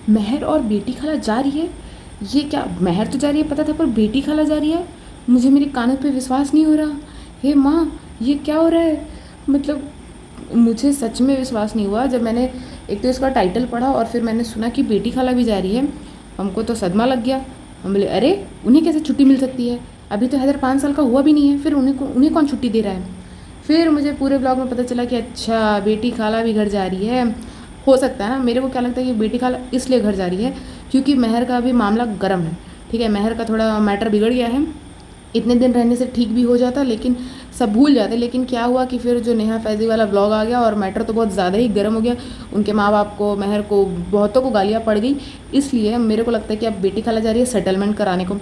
महर और बेटी खाला जा रही है। ये क्या, महर तो जा रही है पता था, पर बेटी खाला जा रही है। मुझे मेरे कानों पे विश्वास नहीं हो रहा। हे माँ, ये क्या हो रहा है? मतलब मुझे सच में विश्वास नहीं हुआ जब मैंने एक तो इसका टाइटल पढ़ा और फिर मैंने सुना कि बेटी खाला भी जा रही है। हमको तो सदमा लग गया। हम बोले अरे, उन्हें कैसे छुट्टी मिल सकती है? अभी तो हैदर 5 साल का हुआ भी नहीं है, फिर उन्हें कौन छुट्टी दे रहा है? फिर मुझे पूरे ब्लॉग में पता चला कि अच्छा, बेटी खाला भी घर जा रही है। हो सकता है ना, मेरे को क्या लगता है कि बेटी खाला इसलिए घर जा रही है क्योंकि महर का भी मामला गर्म है। ठीक है, महर का थोड़ा मैटर बिगड़ गया है। इतने दिन रहने से ठीक भी हो जाता, लेकिन सब भूल जाते। लेकिन क्या हुआ कि फिर जो नेहा फैज़ी वाला ब्लॉग आ गया और मैटर तो बहुत ज़्यादा ही गर्म हो गया। उनके माँ बाप को, महर को, बहुतों को गालियाँ पड़ गई। इसलिए मेरे को लगता है कि अब बेटी खाला जा रही है सेटलमेंट कराने को।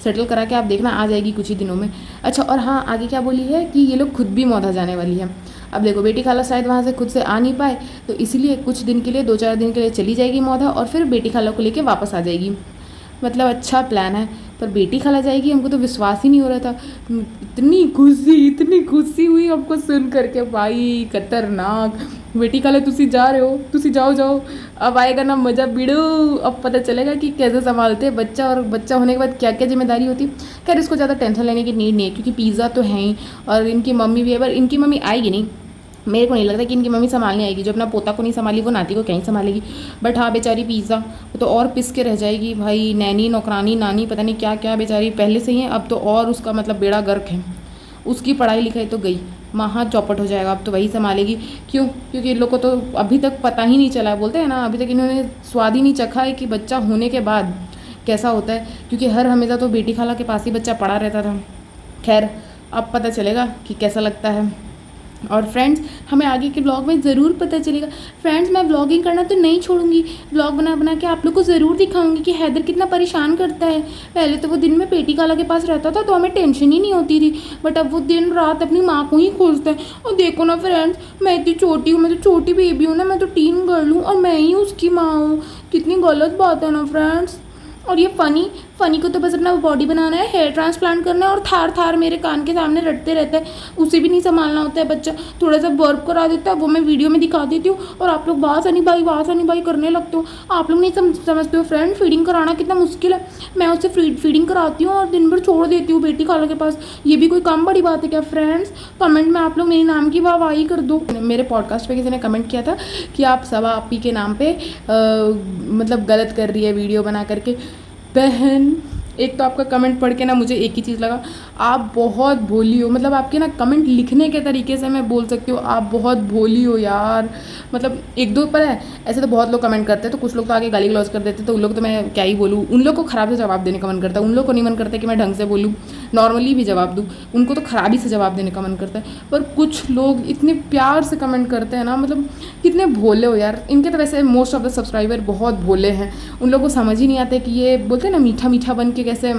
सेटल करा के आप देखना आ जाएगी कुछ ही दिनों में। अच्छा, और हाँ, आगे क्या बोली है कि ये लोग खुद भी मौधा जाने वाली है। अब देखो, बेटी खाला शायद वहाँ से खुद से आ नहीं पाए, तो इसीलिए कुछ दिन के लिए, 2-4 दिन के लिए चली जाएगी मौधा और फिर बेटी खाला को लेके वापस आ जाएगी। मतलब अच्छा प्लान है, पर बेटी खाला जाएगी, हमको तो विश्वास ही नहीं हो रहा था। इतनी खुशी हुई हमको सुन करके, भाई खतरनाक। बेटी खाला तुसी जा रहे हो, तुसी जाओ जाओ, अब आएगा ना मज़ा बिड़ू। अब पता चलेगा कि कैसे संभालते हैं बच्चा, और बच्चा होने के बाद क्या क्या जिम्मेदारी होती है। खैर, इसको ज़्यादा टेंशन लेने की नीड नहीं है क्योंकि पिज़्ज़ा तो है ही, और इनकी मम्मी भी है। पर इनकी मम्मी आएगी नहीं, मेरे को नहीं लगता कि इनकी मम्मी संभालने आएगी। जो अपना पोता को नहीं संभाली वो नाती को कहीं संभालेगी। बट हाँ, बेचारी पिज़्ज़ा वो तो और पिस के रह जाएगी भाई। नैनी, नौकरानी, नानी, पता नहीं क्या क्या बेचारी पहले से ही है, अब तो और उसका मतलब बेड़ा गर्क है। उसकी पढ़ाई लिखाई तो गई, महा चौपट हो जाएगा। अब तो वही संभालेगी। क्यों? क्योंकि इन लोग को तो अभी तक पता ही नहीं चला है। बोलते हैं ना, अभी तक इन्होंने स्वाद ही नहीं चखा है कि बच्चा होने के बाद कैसा होता है। क्योंकि हर हमेशा तो बेटी खाला के पास ही बच्चा पड़ा रहता था। खैर, अब पता चलेगा कि कैसा लगता है। और फ्रेंड्स, हमें आगे के ब्लॉग में ज़रूर पता चलेगा। फ्रेंड्स, मैं ब्लॉगिंग करना तो नहीं छोड़ूंगी। ब्लॉग बना बना के आप लोग को ज़रूर दिखाऊंगी कि हैदर कितना परेशान करता है। पहले तो वो दिन में बेटी खाला के पास रहता था तो हमें टेंशन ही नहीं होती थी, बट अब वो दिन रात अपनी माँ को ही खोजता है। और देखो ना फ्रेंड्स, मैं इतनी छोटी हूँ, मैं तो छोटी बेबी हूँ ना, मैं तो टीन गर्ल हूँ और मैं ही उसकी माँ हूँ। कितनी गलत बात है ना फ्रेंड्स। और ये फ़नी को तो बस अपना बॉडी बनाना है, हेयर ट्रांसप्लांट करना है, और थार थार मेरे कान के सामने रटते रहता है। उसे भी नहीं संभालना होता है बच्चा। थोड़ा सा बर्प करा देता है, वो मैं वीडियो में दिखा देती हूँ और आप लोग वाह सनी भाई करने लगते हो। आप लोग नहीं समझते हो फ्रेंड, फीडिंग कराना कितना मुश्किल है। मैं उससे फीडिंग कराती हूँ और दिन भर छोड़ देती हूँ बेटी खाला के पास। ये भी कोई कम बड़ी बात है क्या फ्रेंड्स? कमेंट में आप लोग मेरे नाम की वाहवाही कर दो। मेरे पॉडकास्ट पे किसी ने कमेंट किया था कि आप सवा आपी के नाम पे मतलब गलत कर रही है वीडियो बना करके। बहन, एक तो आपका कमेंट पढ़ के ना मुझे एक ही चीज़ लगा, आप बहुत भोली हो। मतलब आपके ना कमेंट लिखने के तरीके से मैं बोल सकती हूँ आप बहुत भोली हो यार। मतलब एक दो पर है, ऐसे तो बहुत लोग कमेंट करते हैं, तो कुछ लोग तो आगे गाली गलौज कर देते हैं, तो उन लोग तो मैं क्या ही बोलूँ। उन लोग को खराब से जवाब देने का मन करता है, उन लोग को नहीं मन करता कि मैं ढंग से बोलूँ, नॉर्मली भी जवाब दूँ। उनको तो खराबी से जवाब देने का मन करता है। पर कुछ लोग इतने प्यार से कमेंट करते हैं ना, मतलब कितने भोले हो यार। इनके तो वैसे मोस्ट ऑफ द सब्सक्राइबर बहुत भोले हैं। उन लोगों को समझ ही नहीं आता कि ये बोलते हैं ना, मीठा मीठा बन के कैसे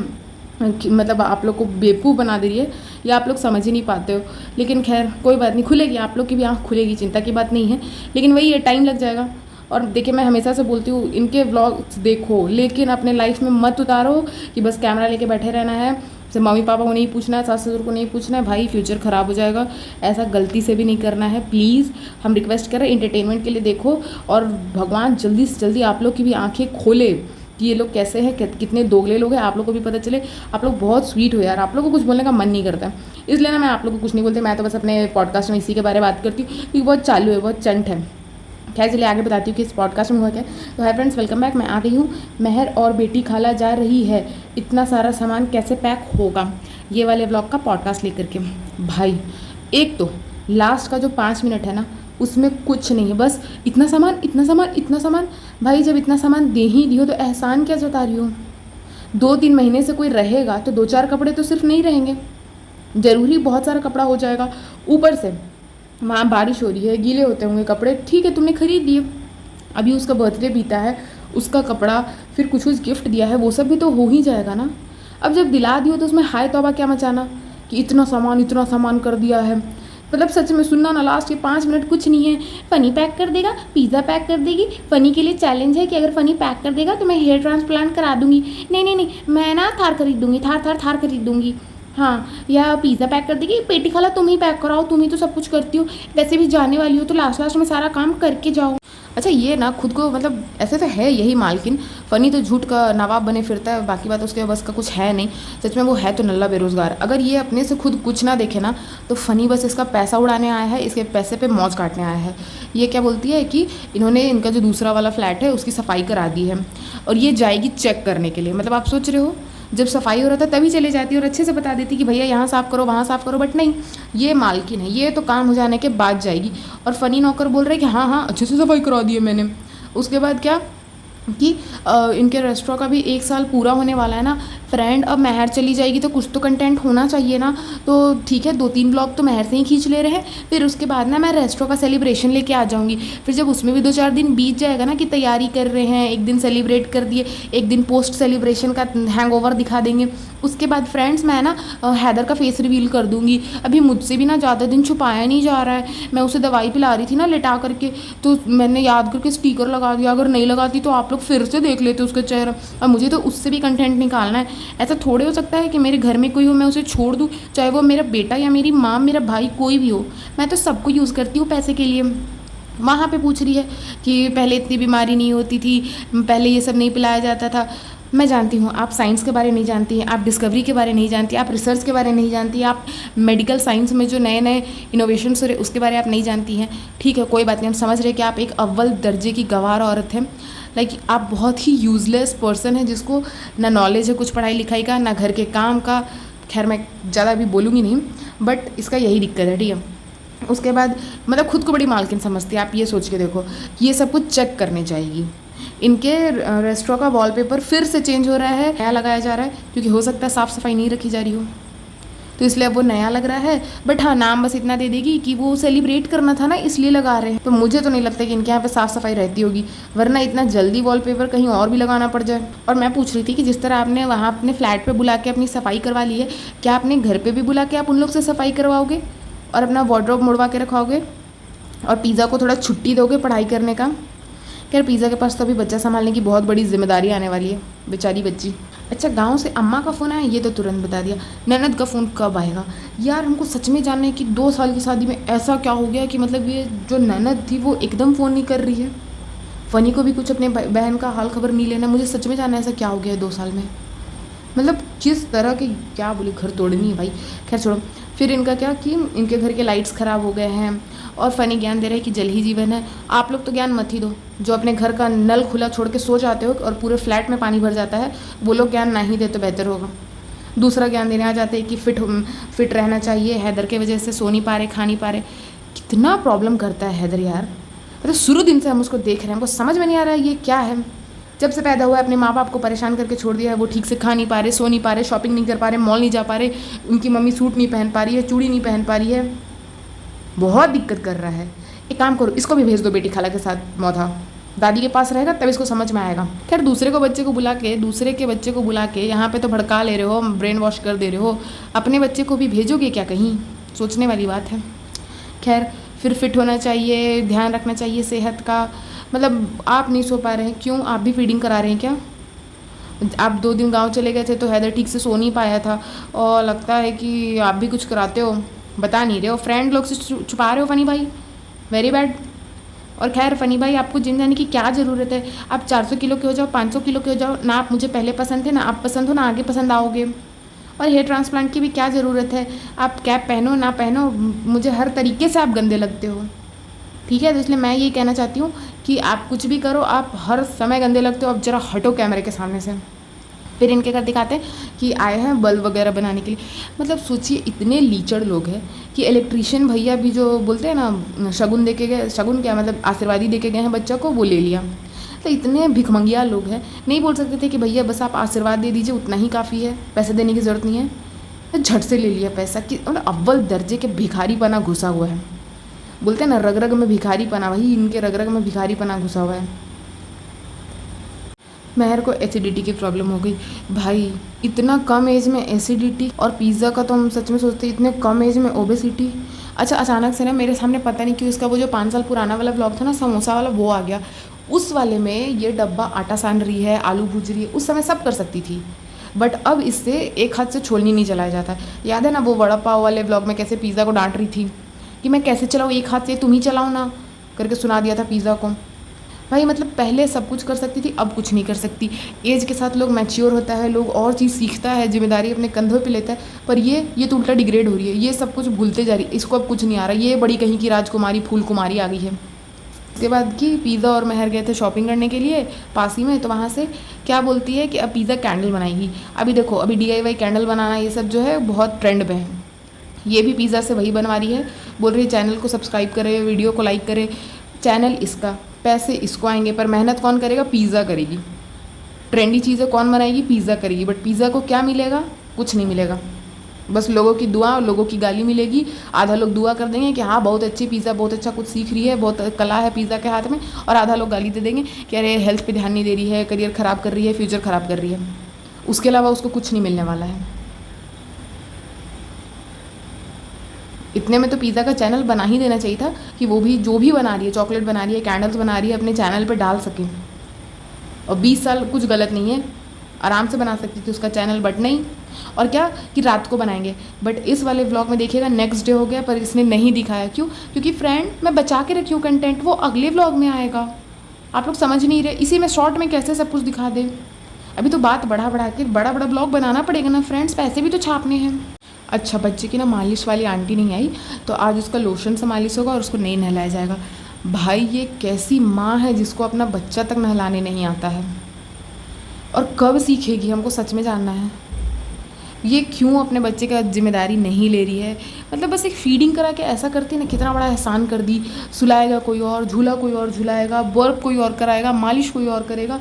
मतलब आप लोग को बेवकूफ़ बना दे रही है, या आप लोग समझ ही नहीं पाते हो। लेकिन खैर कोई बात नहीं, खुलेगी, आप लोग की भी आँख खुलेगी, चिंता की बात नहीं है। लेकिन वही है, टाइम लग जाएगा। और देखिए, मैं हमेशा से बोलती हूँ, इनके व्लॉग्स देखो, लेकिन अपने लाइफ में मत उतारो कि बस कैमरा लेके बैठे रहना है, जैसे मम्मी पापा को नहीं पूछना है, सास ससुर को नहीं पूछना है। भाई, फ्यूचर ख़राब हो जाएगा। ऐसा गलती से भी नहीं करना है प्लीज़। हम रिक्वेस्ट कर रहे हैं, एंटरटेनमेंट के लिए देखो, और भगवान जल्दी से जल्दी आप लोग की भी आँखें खोले कि ये लोग कैसे हैं, कितने दोगले लोग हैं, आप लोग को भी पता चले। आप लोग बहुत स्वीट हो यार, आप लोग को कुछ बोलने का मन नहीं करता, इसलिए ना मैं आप लोग को कुछ नहीं बोलती। मैं तो बस अपने पॉडकास्ट में इसी के बारे में बात करती हूँ क्योंकि बहुत चालू है, बहुत चंट है। खैर, चलिए आगे बताती हूँ कि इस पॉडकास्ट में हुआ क्या। तो हाय फ्रेंड्स, वेलकम बैक। मैं आ गई हूँ। महर और बेटी खाला जा रही है, इतना सारा सामान कैसे पैक होगा, ये वाले ब्लॉग का पॉडकास्ट लेकर के। भाई, एक तो लास्ट का जो 5 मिनट है ना, उसमें कुछ नहीं है, बस इतना सामान इतना सामान इतना सामान। भाई, जब इतना सामान दे ही दियो तो एहसान क्या जता रही हो? 2-3 महीने से कोई रहेगा तो 2-4 कपड़े तो सिर्फ नहीं रहेंगे, ज़रूरी बहुत सारा कपड़ा हो जाएगा। ऊपर से वहाँ बारिश हो रही है, गीले होते होंगे कपड़े। ठीक है, तुमने खरीद दिए, अभी उसका बर्थडे बीता है, उसका कपड़ा, फिर कुछ गिफ्ट दिया है, वो सब भी तो हो ही जाएगा ना। अब जब दिला दियो तो उसमें हाय तौबा क्या मचाना कि इतना सामान कर दिया है। मतलब सच में सुनना ना, लास्ट के 5 मिनट कुछ नहीं है। फ़नी पैक कर देगा, पिज़्ज़ा पैक कर देगी। फ़नी के लिए चैलेंज है कि अगर फ़नी पैक कर देगा तो मैं हेयर ट्रांसप्लांट करा दूँगी। नहीं, मैं ना थार खरीद दूँगी, थार खरीद दूँगी। हाँ, या पिज़्ज़ा पैक कर देगी। बेटी खाला तुम ही पैक कराओ, तुम ही तो सब कुछ करती हो, वैसे भी जाने वाली हो तो लास्ट में सारा काम करके जाओ। अच्छा ये ना खुद को मतलब ऐसे तो है यही मालकिन, फ़नी तो झूठ का नवाब बने फिरता है, बाकी बात उसके बस का कुछ है नहीं। सच में वो है तो नल्ला बेरोज़गार। अगर ये अपने से खुद कुछ ना देखे ना तो फ़नी बस इसका पैसा उड़ाने आया है, इसके पैसे पे मौज काटने आया है। ये क्या बोलती है कि इन्होंने इनका जो दूसरा वाला फ्लैट है उसकी सफाई करा दी है और ये जाएगी चेक करने के लिए। मतलब आप सोच रहे हो जब सफाई हो रहा था तभी चले जाती और अच्छे से बता देती कि भैया यहाँ साफ़ करो वहाँ साफ़ करो, बट नहीं, ये मालकिन है, ये तो काम हो जाने के बाद जाएगी। और फ़नी नौकर बोल रहे हैं कि हाँ हाँ अच्छे से सफाई करा दी है मैंने। उसके बाद क्या कि इनके रेस्टोरेंट का भी 1 साल पूरा होने वाला है ना फ्रेंड। अब महर चली जाएगी तो कुछ तो कंटेंट होना चाहिए ना, तो ठीक है 2-3 ब्लॉग तो महर से ही खींच ले रहे हैं, फिर उसके बाद ना मैं रेस्टोरेंट का सेलिब्रेशन लेके आ जाऊँगी। फिर जब उसमें भी 2-4 दिन बीत जाएगा ना कि तैयारी कर रहे हैं, एक दिन सेलिब्रेट कर दिए, एक दिन पोस्ट सेलिब्रेशन का हैंगओवर दिखा देंगे, उसके बाद फ्रेंड्स मैं ना हैदर का फेस रिवील कर दूँगी। अभी मुझसे भी ना ज़्यादा दिन छुपाया नहीं जा रहा है, मैं उसे दवाई पिला रही थी ना लिटा करके, तो मैंने याद करके स्टिकर लगा दिया। अगर नहीं लगाती तो आप लोग फिर से देख लेते उसका चेहरा, और मुझे तो उससे भी कंटेंट निकालना है। ऐसा थोड़े हो सकता है कि मेरे घर में कोई हो मैं उसे छोड़ दूँ, चाहे वो मेरा बेटा या मेरी माँ, मेरा भाई, कोई भी हो। मैं तो सबको यूज़ करती हूँ पैसे के लिए। वहाँ पे पूछ रही है कि पहले इतनी बीमारी नहीं होती थी, पहले ये सब नहीं पिलाया जाता था। मैं जानती हूँ आप साइंस के बारे नहीं जानती हैं, आप डिस्कवरी के बारे नहीं जानती, आप रिसर्च के बारे नहीं जानती, आप मेडिकल साइंस में जो नए नए इनोवेशंस हो रहे उसके बारे आप नहीं जानती हैं। ठीक है कोई बात नहीं, हम समझ रहे हैं कि आप एक अव्वल दर्जे की गंवार औरत हैं। लाइक आप बहुत ही यूज़लेस पर्सन है जिसको ना नॉलेज है कुछ पढ़ाई लिखाई का, ना घर के काम का। खैर मैं ज़्यादा अभी बोलूँगी नहीं, बट इसका यही दिक्कत है, ठीक है। उसके बाद मतलब खुद को बड़ी मालकिन समझती है। आप ये सोच के देखो ये सब कुछ चेक करने जाएगी। इनके रेस्टोरेंट का वॉलपेपर फिर से चेंज हो रहा है, नया लगाया जा रहा है, क्योंकि हो सकता है साफ़ सफाई नहीं रखी जा रही हो, तो इसलिए अब वो नया लग रहा है। बट हाँ नाम बस इतना दे देगी कि वो सेलिब्रेट करना था ना इसलिए लगा रहे हैं। तो मुझे तो नहीं लगता कि इनके यहाँ पे साफ़ सफाई रहती होगी, वरना इतना जल्दी वॉलपेपर कहीं और भी लगाना पड़ जाए। और मैं पूछ रही थी कि जिस तरह आपने वहाँ अपने फ्लैट पे बुला के अपनी सफाई करवा ली है, क्या अपने घर पे भी बुला के आप उन लोग से सफाई करवाओगे और अपना वार्डरोब मुड़वा के रखवाओगे और पिज़्ज़ा को थोड़ा छुट्टी दोगे पढ़ाई करने का? खैर पिज़्ज़ा के पास तो अभी बच्चा संभालने की बहुत बड़ी जिम्मेदारी आने वाली है, बेचारी बच्ची। अच्छा गांव से अम्मा का फ़ोन आया, ये तो तुरंत बता दिया। ननद का फ़ोन कब आएगा यार? हमको सच में जानना है कि 2 साल की शादी में ऐसा क्या हो गया कि मतलब ये जो ननद थी वो एकदम फ़ोन नहीं कर रही है। फ़नी को भी कुछ अपने बहन का हाल खबर नहीं लेना। मुझे सच में जानना है ऐसा क्या हो गया है 2 साल में, मतलब किस तरह के क्या बोले घर तोड़नी है भाई। खैर छोड़ो। फिर इनका क्या कि इनके घर के लाइट्स ख़राब हो गए हैं और फ़नी ज्ञान दे रहे हैं कि जल ही जीवन है। आप लोग तो ज्ञान मत ही दो, जो अपने घर का नल खुला छोड़ के सो जाते हो और पूरे फ्लैट में पानी भर जाता है, वो लोग ज्ञान ना ही दे तो बेहतर होगा। दूसरा ज्ञान देने आ जाते हैं कि फिट रहना चाहिए, हैदर के वजह से सो नहीं पा रहे, खा नहीं पा रहे। कितना प्रॉब्लम करता है हैदर यार, मतलब शुरू दिन से हम उसको देख रहे हैं, हमको समझ में नहीं आ रहा है ये क्या है। जब से पैदा हुआ है अपने माँ बाप को परेशान करके छोड़ दिया है। वो ठीक से खा नहीं पा रहे, सो नहीं पा रहे, शॉपिंग नहीं कर पा रहे, मॉल नहीं जा पा रहे, उनकी मम्मी सूट नहीं पहन पा रही है, चूड़ी नहीं पहन पा रही है, बहुत दिक्कत कर रहा है। एक काम करो इसको भी भेज दो बेटी खाला के साथ मौधा, दादी के पास रहेगा तब इसको समझ में आएगा। खैर दूसरे के बच्चे को बुला के यहाँ पे तो भड़का ले रहे हो, ब्रेन वॉश कर दे रहे हो, अपने बच्चे को भी भेजोगे क्या कहीं? सोचने वाली बात है। खैर फिर फिट होना चाहिए, ध्यान रखना चाहिए सेहत का। मतलब आप नहीं सो पा रहे हैं क्यों? आप भी फीडिंग करा रहे हैं क्या? आप 2 दिन गांव चले गए थे तो हैदर ठीक से सो नहीं पाया था, और लगता है कि आप भी कुछ कराते हो, बता नहीं रहे हो, फ्रेंड लोग से छुपा रहे हो फ़नी भाई, वेरी बैड। और खैर फ़नी भाई आपको जिम जाने की क्या ज़रूरत है? आप 400 किलो के हो जाओ, 500 किलो के हो जाओ, ना आप मुझे पहले पसंद थे, ना आप पसंद हो, ना आगे पसंद आओगे। और हेयर ट्रांसप्लांट की भी क्या ज़रूरत है? आप कैप पहनो ना पहनो, मुझे हर तरीके से आप गंदे लगते हो, ठीक है। तो इसलिए मैं ये कहना चाहती हूँ कि आप कुछ भी करो, आप हर समय गंदे लगते हो, अब ज़रा हटो कैमरे के सामने से। फिर इनके घर दिखाते हैं कि आए हैं बल्ब वगैरह बनाने के लिए। मतलब सोचिए इतने लीचड़ लोग हैं कि इलेक्ट्रीशियन भैया भी जो बोलते हैं ना शगुन दे के गए, शगुन क्या मतलब आशीर्वादी दे के गए हैं बच्चा को, वो ले लिया। तो इतने भिखमंगिया लोग हैं, नहीं बोल सकते थे कि भैया बस आप आशीर्वाद दे दीजिए उतना ही काफ़ी है, पैसे देने की ज़रूरत नहीं है। झट से ले लिया पैसा कि मतलब अव्वल दर्जे के भिखारी पना घुसा हुआ है। बोलते हैं ना रग रग में भिखारी पना, वही इनके रग रग में भिखारी पना घुसा हुआ है। महर को एसिडिटी की प्रॉब्लम हो गई भाई, इतना कम एज में एसिडिटी, और पिज़्ज़ा का तो हम सच में सोचते इतने कम एज में ओबेसिटी। अच्छा अचानक से ना मेरे सामने पता नहीं क्यों इसका वो जो 5 साल पुराना वाला ब्लॉग था ना समोसा वाला, वो आ गया। उस वाले में ये डब्बा आटा सान रही है, आलू भूज रही है, उस समय सब कर सकती थी, बट अब इससे एक हाथ से छोलनी नहीं चलाया जाता। याद है ना वो वड़ा पाव वाले ब्लॉग में कैसे पिज़्ज़ा को डांट रही थी कि मैं कैसे चलाऊँ एक हाथ से, तुम ही चलाओ ना करके सुना दिया था पिज़्ज़ा को। भाई मतलब पहले सब कुछ कर सकती थी, अब कुछ नहीं कर सकती। एज के साथ लोग मैच्योर होता है, लोग और चीज़ सीखता है, जिम्मेदारी अपने कंधों पे लेता है। पर ये तो उल्टा डिग्रेड हो रही है, ये सब कुछ भूलते जा रही है, इसको अब कुछ नहीं आ रहा। ये बड़ी कहीं की राजकुमारी फूल कुमारी आ गई है। उसके बाद की पिज़्ज़ा और महर गए थे शॉपिंग करने के लिए पास ही में, तो वहाँ से क्या बोलती है कि अब पिज़्ज़ा कैंडल बनाएगी। अभी देखो, अभी DIY कैंडल बनाना ये सब जो है बहुत ट्रेंड पे है। ये भी पिज़्ज़ा से वही बनवा रही है, बोल रही है चैनल को सब्सक्राइब करे, वीडियो को लाइक करे, चैनल इसका, पैसे इसको आएंगे, पर मेहनत कौन करेगा? पिज़्ज़ा करेगी। ट्रेंडी चीज़ें कौन बनाएगी? पिज़्ज़ा करेगी। बट पिज़्ज़ा को क्या मिलेगा? कुछ नहीं मिलेगा, बस लोगों की दुआ और लोगों की गाली मिलेगी। आधा लोग दुआ कर देंगे कि हाँ बहुत अच्छी पिज़्ज़ा, बहुत अच्छा कुछ सीख रही है, बहुत कला है पिज़्ज़ा के हाथ में, और आधा लोग गाली दे देंगे कि अरे हेल्थ पे ध्यान नहीं दे रही है, करियर ख़राब कर रही है, फ्यूचर ख़राब कर रही है। उसके अलावा उसको कुछ नहीं मिलने वाला है। इतने में तो पिज़्ज़ा का चैनल बना ही देना चाहिए था कि वो भी जो भी बना रही है, चॉकलेट बना रही है, कैंडल्स बना रही है, अपने चैनल पर डाल सके। और 20 साल कुछ गलत नहीं है, आराम से बना सकती थी उसका चैनल, बट नहीं। और क्या कि रात को बनाएंगे, बट इस वाले व्लॉग में देखिएगा नेक्स्ट डे हो गया, पर इसने नहीं दिखाया। क्यों? क्योंकि फ्रेंड मैं बचा के रखी हूँ कंटेंट, वो अगले व्लॉग में आएगा। आप लोग समझ नहीं रहे, इसी में शॉर्ट में कैसे सब कुछ दिखा दे। अभी तो बात बढ़ा बढ़ा के बड़ा बड़ा व्लॉग बनाना पड़ेगा ना फ्रेंड्स, पैसे भी तो छापने हैं। अच्छा, बच्चे की ना मालिश वाली आंटी नहीं आई, तो आज उसका लोशन से मालिश होगा और उसको नहीं नहलाया जाएगा। भाई ये कैसी माँ है जिसको अपना बच्चा तक नहलाने नहीं आता है, और कब सीखेगी? हमको सच में जानना है, ये क्यों अपने बच्चे का जिम्मेदारी नहीं ले रही है। मतलब बस एक फीडिंग करा के ऐसा करती है ना, कितना बड़ा एहसान कर दी। सुलाएगा कोई और, झूला कोई और झुलाएगा, बर्फ कोई और कराएगा, मालिश कोई और करेगा।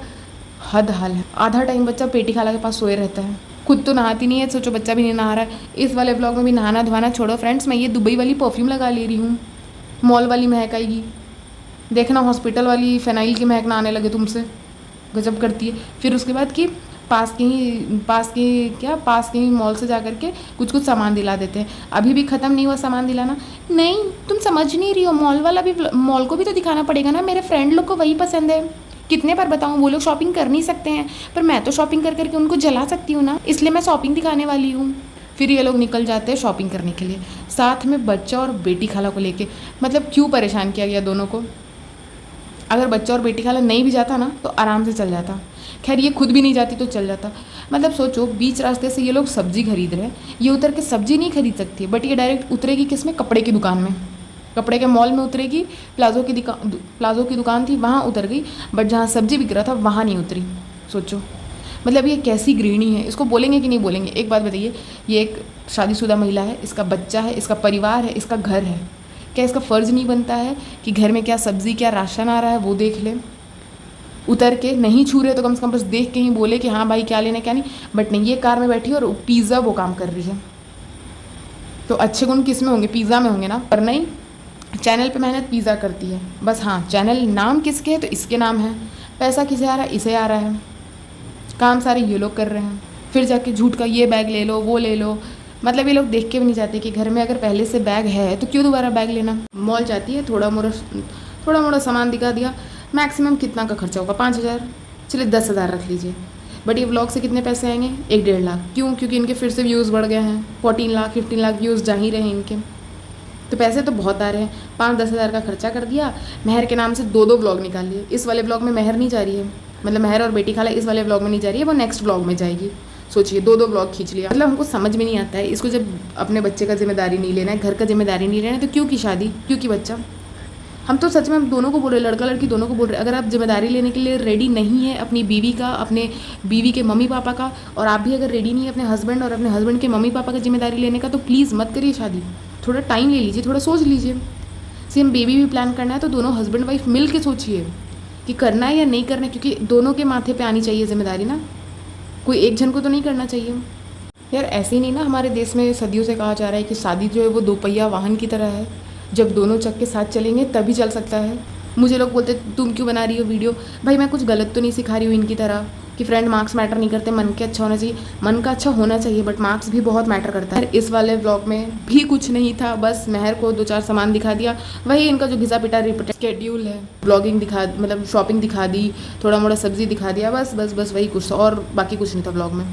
हद हाल है। आधा टाइम बच्चा पेटी खाला के पास सोए रहता है, खुद तो नहाती नहीं है, सोचो बच्चा भी नहीं नहा रहा है। इस वाले ब्लॉग में भी नहाना धोना छोड़ो फ्रेंड्स, मैं ये दुबई वाली परफ्यूम लगा ले रही हूँ, मॉल वाली महक आएगी, देखना हॉस्पिटल वाली फ़ेनाइल की महक ना आने लगे तुमसे, गजब करती है। फिर उसके बाद कि पास के ही मॉल से जा कर के कुछ कुछ सामान दिला देते हैं। अभी भी ख़त्म नहीं हुआ सामान दिलाना। नहीं, तुम समझ नहीं रही हो, मॉल वाला भी, मॉल को भी तो दिखाना पड़ेगा ना, मेरे फ्रेंड लोग को वही पसंद है। कितने बार बताऊँ, वो लोग शॉपिंग कर नहीं सकते हैं, पर मैं तो शॉपिंग कर करके उनको जला सकती हूँ ना, इसलिए मैं शॉपिंग दिखाने वाली हूँ। फिर ये लोग निकल जाते हैं शॉपिंग करने के लिए, साथ में बच्चा और बेटी खाला को लेके। मतलब क्यों परेशान किया गया दोनों को? अगर बच्चा और बेटी खाला नहीं भी जाता ना तो आराम से चल जाता। खैर ये खुद भी नहीं जाती तो चल जाता। मतलब सोचो, बीच रास्ते से ये लोग सब्जी खरीद रहे हैं, ये उतर के सब्जी नहीं खरीद सकती, बट ये डायरेक्ट उतरेगी किस में? कपड़े की दुकान में, कपड़े के मॉल में उतरेगी। प्लाजो की दुकान थी वहाँ उतर गई, बट जहाँ सब्जी बिक रहा था वहाँ नहीं उतरी। सोचो, मतलब ये कैसी गृहिणी है, इसको बोलेंगे कि नहीं बोलेंगे? एक बात बताइए, ये एक शादीशुदा महिला है, इसका बच्चा है, इसका परिवार है, इसका घर है, क्या इसका फ़र्ज़ नहीं बनता है कि घर में क्या सब्ज़ी क्या राशन आ रहा है वो देख ले? उतर के नहीं छू रहे तो कम से कम बस देख के ही बोले कि हाँ भाई क्या लेना क्या नहीं। बट नहीं, ये कार में बैठी और पिज़्ज़ा वो काम कर रही है। तो अच्छे गुण किस में होंगे? पिज़्ज़ा में होंगे ना। पर नहीं, चैनल पे मेहनत पिज़्ज़ा करती है बस। हाँ, चैनल नाम किसके है? तो इसके नाम है। पैसा किसे आ रहा है? इसे आ रहा है। काम सारे ये लोग कर रहे हैं। फिर जाके झूठ का ये बैग ले लो, वो ले लो। मतलब ये लोग देख के भी नहीं जाते कि घर में अगर पहले से बैग है तो क्यों दोबारा बैग लेना। मॉल जाती है, थोड़ा मोड़ा सामान दिखा दिया, मैक्सिमम कितना का खर्चा होगा? 5,000, चलिए 10,000 रख लीजिए। बट ये व्लॉग से कितने पैसे आएंगे? 1-1.5 लाख। क्यों? क्योंकि इनके फिर से व्यूज़ बढ़ गए हैं, 14 लाख 15 लाख व्यूज़ जा ही रहे हैं इनके। तो पैसे तो बहुत आ रहे हैं। 5-10 हज़ार का खर्चा कर दिया, महर के नाम से 2-2 ब्लॉग निकाल लिए। इस वाले ब्लॉग में महर नहीं जा रही है, मतलब महर और बेटी खाला इस वाले ब्लॉग में नहीं जा रही है, वो नेक्स्ट ब्लॉग में जाएगी। सोचिए, 2-2 ब्लॉग खींच लिया। मतलब हमको समझ में नहीं आता है, इसको जब अपने बच्चे का जिम्मेदारी नहीं लेना है, घर का जिम्मेदारी नहीं लेना है, तो क्यों की शादी, क्यों की बच्चा? हम तो सच में हम दोनों को बोल रहे हैं, लड़का लड़की दोनों को बोल रहे हैं, अगर आप जिम्मेदारी लेने के लिए रेडी नहीं है अपनी बीवी का, अपने बीवी के मम्मी पापा का, और आप भी अगर रेडी नहीं है अपने हस्बैंड और अपने हस्बैंड के मम्मी पापा का जिम्मेदारी लेने का, तो प्लीज़ मत करिए शादी। थोड़ा टाइम ले लीजिए, थोड़ा सोच लीजिए। सेम बेबी भी प्लान करना है तो दोनों हस्बैंड वाइफ मिल के सोचिए कि करना है या नहीं करना है, क्योंकि दोनों के माथे पे आनी चाहिए जिम्मेदारी ना, कोई एक जन को तो नहीं करना चाहिए। यार ऐसे ही नहीं ना, हमारे देश में सदियों से कहा जा रहा है कि शादी जो है वो 2 पहिया वाहन की तरह है, जब दोनों चक्के साथ चलेंगे तभी चल सकता है। मुझे लोग बोलते तुम क्यों बना रही हो वीडियो? भाई मैं कुछ गलत तो नहीं सिखा रही हूँ इनकी तरह कि फ्रेंड मार्क्स मैटर नहीं करते, मन के अच्छा होना चाहिए। मन का अच्छा होना चाहिए, बट मार्क्स भी बहुत मैटर करता है। इस वाले व्लॉग में भी कुछ नहीं था, बस महर को 2-4 सामान दिखा दिया, वही इनका जो घिसा पिटा रिपीट स्केड्यूल है। ब्लॉगिंग दिखा, मतलब शॉपिंग दिखा दी, थोड़ा मोड़ा सब्जी दिखा दिया, बस बस बस वही कुछ, और बाकी कुछ नहीं था ब्लॉग में।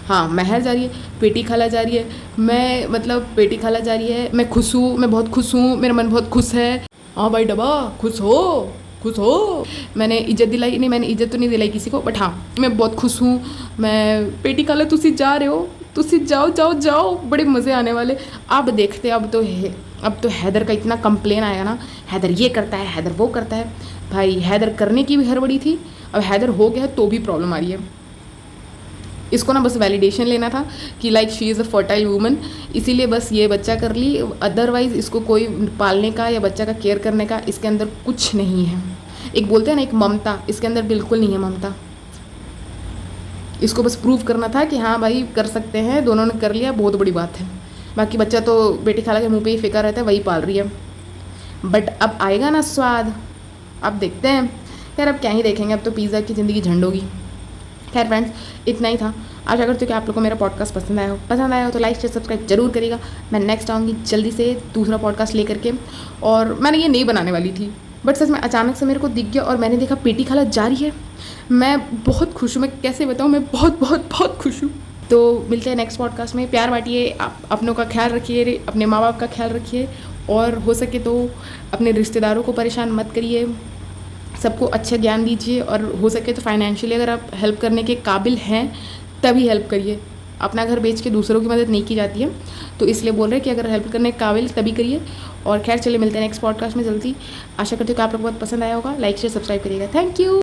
हाँ, महर जा रही है, पेटी खाला जा रही है, मैं मतलब पेटी खाला जा रही है, मैं खुश हूँ, मैं बहुत खुश हूँ, मेरा मन बहुत खुश है। हाँ भाई डबा, खुश हो? खुश हो। मैंने इज्जत दिलाई, नहीं मैंने इज्जत तो नहीं दिलाई किसी को, बट हाँ मैं बहुत खुश हूँ। मैं पेटी खाला तुसी जा रहे हो, तुसी जाओ जाओ जाओ, बड़े मज़े आने वाले। अब देखते अब तो हैदर का इतना कंप्लेन आया ना, हैदर ये करता है, हैदर वो करता है। भाई हैदर करने की भी हड़बड़ी थी, अब हैदर हो गया है तो भी प्रॉब्लम आ रही है। इसको ना बस वैलिडेशन लेना था कि like she is a fertile woman, इसीलिए बस ये बच्चा कर ली। अदरवाइज़ इसको कोई पालने का या बच्चा का केयर करने का इसके अंदर कुछ नहीं है। एक बोलते हैं ना एक ममता, इसके अंदर बिल्कुल नहीं है ममता। इसको बस प्रूव करना था कि हाँ भाई कर सकते हैं, दोनों ने कर लिया, बहुत बड़ी बात है। बाकी बच्चा तो बेटी खाला के मुंह पे ही फेंका रहता है, वही पाल रही है। बट अब आएगा ना स्वाद, अब देखते हैं। खैर अब क्या ही देखेंगे, अब तो पिज़्ज़ा की ज़िंदगी झंड होगी। खैर फ्रेंड्स इतना ही था। आशा करती हूँ कि आप लोग को मेरा पॉडकास्ट पसंद आया हो तो लाइक शेयर सब्सक्राइब जरूर करिएगा। मैं नेक्स्ट आऊँगी जल्दी से दूसरा पॉडकास्ट लेकर के। और मैंने ये नहीं बनाने वाली थी, बट सच में अचानक से मेरे को दिख गया और मैंने देखा पेटी खाला जा रही है। मैं बहुत खुश हूँ, मैं कैसे बताऊँ, मैं बहुत बहुत बहुत खुश हूँ। तो मिलते हैं नेक्स्ट पॉडकास्ट में। प्यार बांटिए, अपनों का ख्याल रखिए, अपने माँ बाप का ख्याल रखिए, और हो सके तो अपने रिश्तेदारों को परेशान मत करिए, सबको अच्छा ज्ञान दीजिए, और हो सके तो फाइनेंशियली अगर आप हेल्प करने के काबिल हैं तभी हेल्प करिए। अपना घर बेच के दूसरों की मदद नहीं की जाती है, तो इसलिए बोल रहे हैं कि अगर हेल्प करने के काबिल तभी करिए। और खैर चलिए मिलते हैं नेक्स्ट पॉडकास्ट में जल्दी। आशा करती हूँ कि आप लोग बहुत पसंद आया होगा। लाइक शेयर सब्सक्राइब करिएगा। Thank you.